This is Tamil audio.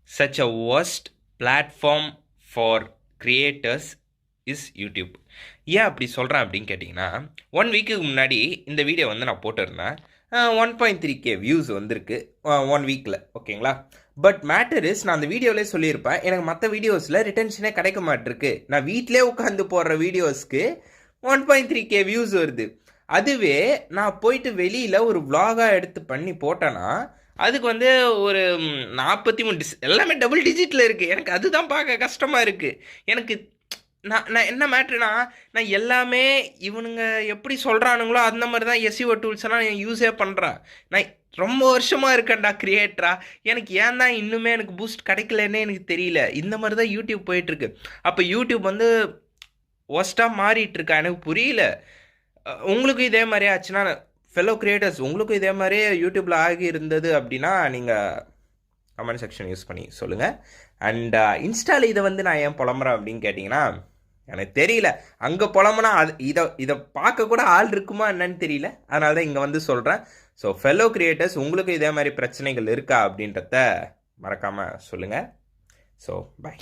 such a worst platform for creators is YouTube. ஏன் அப்படி சொல்கிறேன் அப்படின்னு கேட்டிங்கன்னா, 1 வீக்குக்கு முன்னாடி இந்த வீடியோ வந்து நான் போட்டிருந்தேன். 1.3K வியூஸ் வந்திருக்கு 1 வீக்கில், ஓகேங்களா? பட் மேட்டர் இஸ், நான் அந்த வீடியோவிலே சொல்லியிருப்பேன், எனக்கு மற்ற வீடியோஸில் ரிட்டன்ஷனே கிடைக்க மாட்டிருக்கு. நான் வீட்டிலே உட்காந்து போடுற வீடியோஸ்க்கு 1.3K வியூஸ் வருது. அதுவே நான் போயிட்டு வெளியில் ஒரு vlog-ஆ எடுத்து பண்ணி போட்டேன்னா அதுக்கு வந்து ஒரு 43 எல்லாமே டபுள் டிஜிட்டில் இருக்குது. எனக்கு அதுதான் பார்க்க கஷ்டமாக இருக்குது. எனக்கு நான் என்ன மேட்ருனா, நான் எல்லாமே இவனுங்க எப்படி சொல்கிறானுங்களோ அந்த மாதிரி தான் எஸ்இஓ டூல்ஸ்லாம் நான் யூஸே பண்ணுறேன். நான் ரொம்ப வருஷமாக இருக்கேன்டா கிரியேட்டரா. எனக்கு ஏன் தான் இன்னுமே எனக்கு பூஸ்ட் கிடைக்கலன்னே எனக்கு தெரியல. இந்த மாதிரி தான் யூடியூப் போயிட்டுருக்கு. அப்போ யூடியூப் வந்து ஒஸ்ட்டாக மாறிட்டுருக்கா, எனக்கு புரியல. உங்களுக்கு இதே மாதிரி ஆச்சுன்னா, ஃபெலோ கிரியேட்டர்ஸ் உங்களுக்கும் இதே மாதிரியே யூடியூப்பில் ஆகி இருந்தது அப்படின்னா நீங்கள் கமெண்ட் செக்ஷன் யூஸ் பண்ணி சொல்லுங்கள். அண்ட் இன்ஸ்டாவில் இதை வந்து நான் ஏன் புலம்புறேன் அப்படின்னு கேட்டிங்கன்னா, எனக்கு தெரியல. அங்கே புலம்புனா இதை பார்க்க கூட ஆள் இருக்குமா என்னன்னு தெரியல. அதனால தான் இங்கே வந்து சொல்கிறேன். ஸோ ஃபெலோ கிரியேட்டர்ஸ் உங்களுக்கு இதே மாதிரி பிரச்சனைகள் இருக்கா அப்படின்றத மறக்காமல் சொல்லுங்கள். So by.